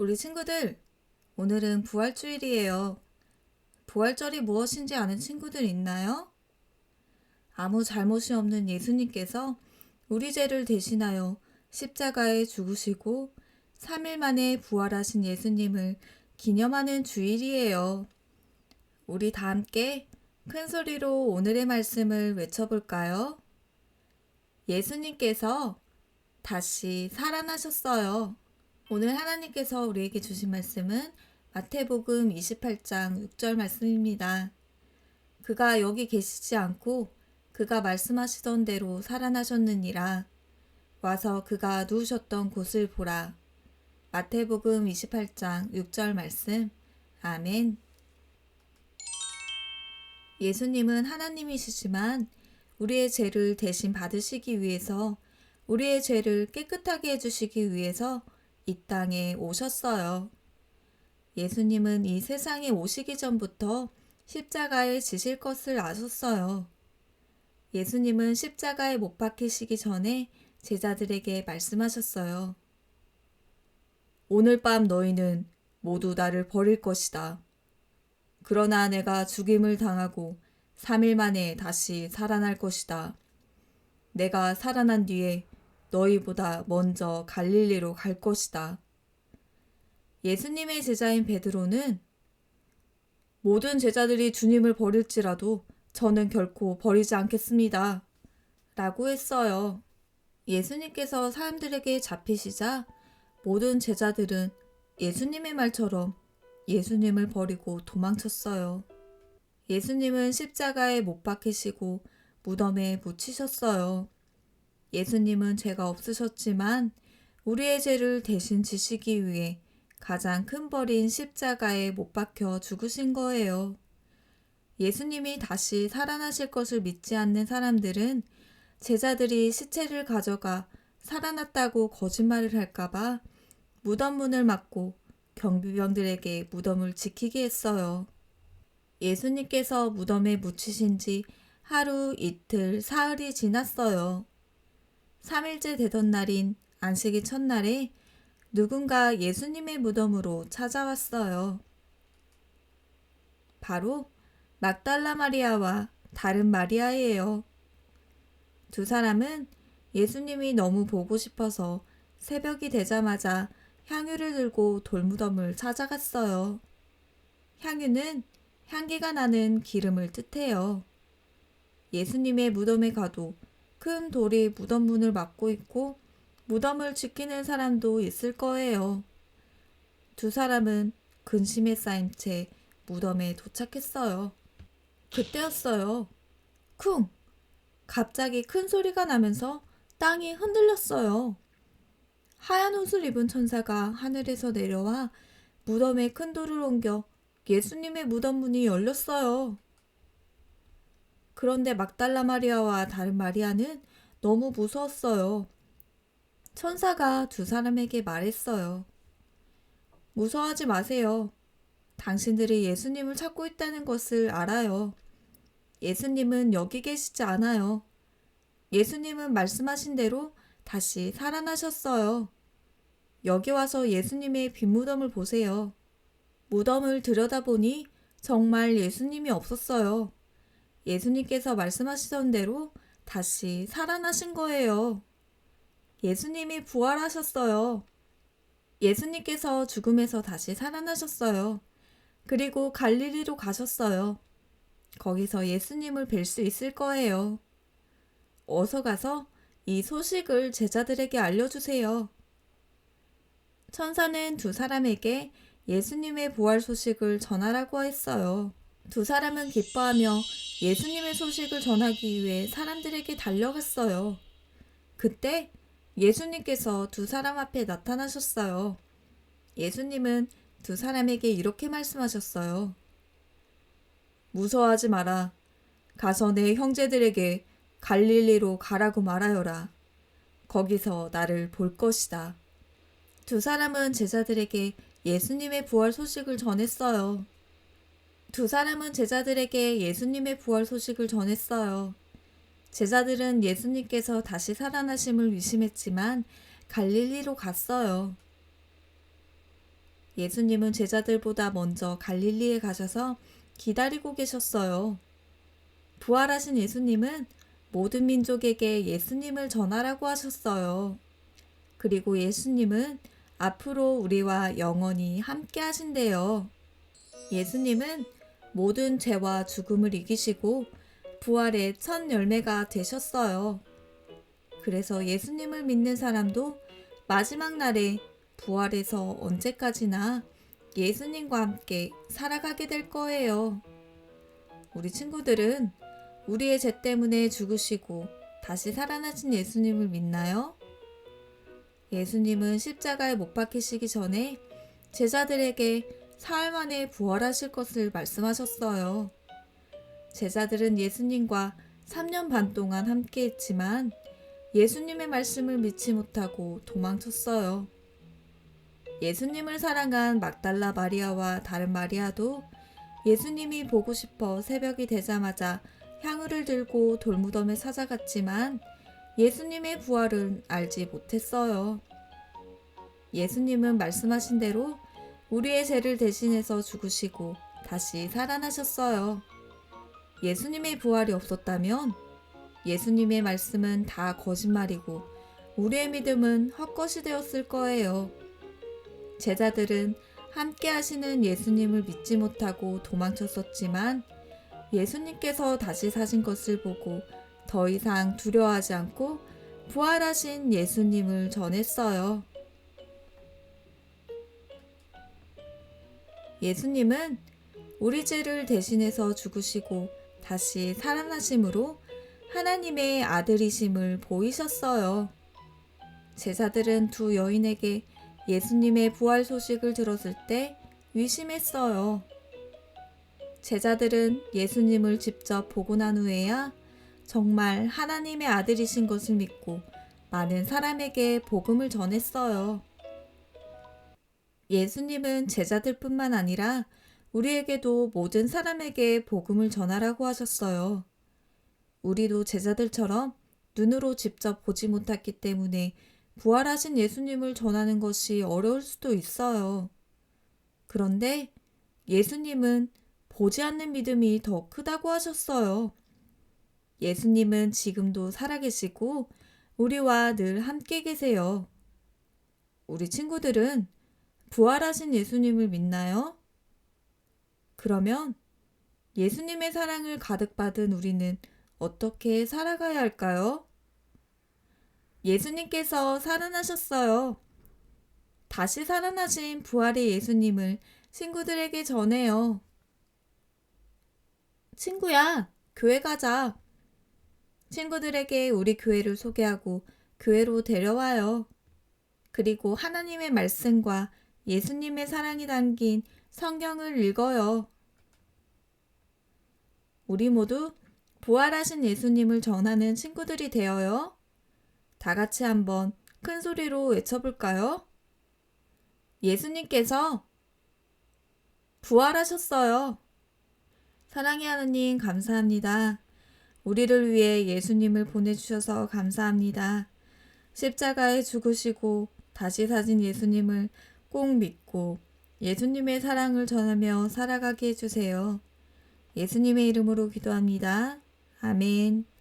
우리 친구들, 오늘은 부활주일이에요. 부활절이 무엇인지 아는 친구들 있나요? 아무 잘못이 없는 예수님께서 우리 죄를 대신하여 십자가에 죽으시고 3일 만에 부활하신 예수님을 기념하는 주일이에요. 우리 다 함께 큰 소리로 오늘의 말씀을 외쳐볼까요? 예수님께서 다시 살아나셨어요. 오늘 하나님께서 우리에게 주신 말씀은 마태복음 28장 6절 말씀입니다. 그가 여기 계시지 않고 그가 말씀하시던 대로 살아나셨느니라. 와서 그가 누우셨던 곳을 보라. 마태복음 28장 6절 말씀. 아멘. 예수님은 하나님이시지만 우리의 죄를 대신 받으시기 위해서, 우리의 죄를 깨끗하게 해주시기 위해서 이 땅에 오셨어요. 예수님은 이 세상에 오시기 전부터 십자가에 지실 것을 아셨어요. 예수님은 십자가에 못 박히시기 전에 제자들에게 말씀하셨어요. 오늘 밤 너희는 모두 나를 버릴 것이다. 그러나 내가 죽임을 당하고 3일 만에 다시 살아날 것이다. 내가 살아난 뒤에 너희보다 먼저 갈릴리로 갈 것이다. 예수님의 제자인 베드로는 모든 제자들이 주님을 버릴지라도 저는 결코 버리지 않겠습니다. 라고 했어요. 예수님께서 사람들에게 잡히시자 모든 제자들은 예수님의 말처럼 예수님을 버리고 도망쳤어요. 예수님은 십자가에 못 박히시고 무덤에 묻히셨어요. 예수님은 죄가 없으셨지만 우리의 죄를 대신 지시기 위해 가장 큰 벌인 십자가에 못 박혀 죽으신 거예요. 예수님이 다시 살아나실 것을 믿지 않는 사람들은 제자들이 시체를 가져가 살아났다고 거짓말을 할까봐 무덤 문을 막고 경비병들에게 무덤을 지키게 했어요. 예수님께서 무덤에 묻히신 지 하루, 이틀, 사흘이 지났어요. 3일째 되던 날인 안식일 첫날에 누군가 예수님의 무덤으로 찾아왔어요. 바로 막달라 마리아와 다른 마리아예요. 두 사람은 예수님이 너무 보고 싶어서 새벽이 되자마자 향유를 들고 돌무덤을 찾아갔어요. 향유는 향기가 나는 기름을 뜻해요. 예수님의 무덤에 가도 큰 돌이 무덤 문을 막고 있고 무덤을 지키는 사람도 있을 거예요. 두 사람은 근심에 쌓인 채 무덤에 도착했어요. 그때였어요. 쿵! 갑자기 큰 소리가 나면서 땅이 흔들렸어요. 하얀 옷을 입은 천사가 하늘에서 내려와 무덤에 큰 돌을 옮겨 예수님의 무덤 문이 열렸어요. 그런데 막달라 마리아와 다른 마리아는 너무 무서웠어요. 천사가 두 사람에게 말했어요. 무서워하지 마세요. 당신들이 예수님을 찾고 있다는 것을 알아요. 예수님은 여기 계시지 않아요. 예수님은 말씀하신 대로 다시 살아나셨어요. 여기 와서 예수님의 빈 무덤을 보세요. 무덤을 들여다보니 정말 예수님이 없었어요. 예수님께서 말씀하시던 대로 다시 살아나신 거예요. 예수님이 부활하셨어요. 예수님께서 죽음에서 다시 살아나셨어요. 그리고 갈릴리로 가셨어요. 거기서 예수님을 뵐 수 있을 거예요. 어서 가서 이 소식을 제자들에게 알려주세요. 천사는 두 사람에게 예수님의 부활 소식을 전하라고 했어요. 두 사람은 기뻐하며 예수님의 소식을 전하기 위해 사람들에게 달려갔어요. 그때 예수님께서 두 사람 앞에 나타나셨어요. 예수님은 두 사람에게 이렇게 말씀하셨어요. 무서워하지 마라. 가서 내 형제들에게 갈릴리로 가라고 말하여라. 거기서 나를 볼 것이다. 두 사람은 제자들에게 예수님의 부활 소식을 전했어요. 두 사람은 제자들에게 예수님의 부활 소식을 전했어요. 제자들은 예수님께서 다시 살아나심을 의심했지만 갈릴리로 갔어요. 예수님은 제자들보다 먼저 갈릴리에 가셔서 기다리고 계셨어요. 부활하신 예수님은 모든 민족에게 예수님을 전하라고 하셨어요. 그리고 예수님은 앞으로 우리와 영원히 함께 하신대요. 예수님은 모든 죄와 죽음을 이기시고 부활의 첫 열매가 되셨어요. 그래서 예수님을 믿는 사람도 마지막 날에 부활해서 언제까지나 예수님과 함께 살아가게 될 거예요. 우리 친구들은 우리의 죄 때문에 죽으시고 다시 살아나신 예수님을 믿나요? 예수님은 십자가에 못 박히시기 전에 제자들에게 사흘 만에 부활하실 것을 말씀하셨어요. 제자들은 예수님과 3년 반 동안 함께 했지만 예수님의 말씀을 믿지 못하고 도망쳤어요. 예수님을 사랑한 막달라 마리아와 다른 마리아도 예수님이 보고 싶어 새벽이 되자마자 향유를 들고 돌무덤에 찾아갔지만 예수님의 부활은 알지 못했어요. 예수님은 말씀하신 대로 우리의 죄를 대신해서 죽으시고 다시 살아나셨어요. 예수님의 부활이 없었다면 예수님의 말씀은 다 거짓말이고 우리의 믿음은 헛것이 되었을 거예요. 제자들은 함께 하시는 예수님을 믿지 못하고 도망쳤었지만 예수님께서 다시 사신 것을 보고 더 이상 두려워하지 않고 부활하신 예수님을 전했어요. 예수님은 우리 죄를 대신해서 죽으시고 다시 살아나심으로 하나님의 아들이심을 보이셨어요. 제자들은 두 여인에게 예수님의 부활 소식을 들었을 때 의심했어요. 제자들은 예수님을 직접 보고 난 후에야 정말 하나님의 아들이신 것을 믿고 많은 사람에게 복음을 전했어요. 예수님은 제자들뿐만 아니라 우리에게도 모든 사람에게 복음을 전하라고 하셨어요. 우리도 제자들처럼 눈으로 직접 보지 못했기 때문에 부활하신 예수님을 전하는 것이 어려울 수도 있어요. 그런데 예수님은 보지 않는 믿음이 더 크다고 하셨어요. 예수님은 지금도 살아계시고 우리와 늘 함께 계세요. 우리 친구들은 부활하신 예수님을 믿나요? 그러면 예수님의 사랑을 가득 받은 우리는 어떻게 살아가야 할까요? 예수님께서 살아나셨어요. 다시 살아나신 부활의 예수님을 친구들에게 전해요. 친구야, 교회 가자. 친구들에게 우리 교회를 소개하고 교회로 데려와요. 그리고 하나님의 말씀과 예수님의 사랑이 담긴 성경을 읽어요. 우리 모두 부활하신 예수님을 전하는 친구들이 되어요. 다 같이 한번 큰 소리로 외쳐볼까요? 예수님께서 부활하셨어요. 사랑의 하나님 감사합니다. 우리를 위해 예수님을 보내주셔서 감사합니다. 십자가에 죽으시고 다시 사신 예수님을 꼭 믿고 예수님의 사랑을 전하며 살아가게 해주세요. 예수님의 이름으로 기도합니다. 아멘.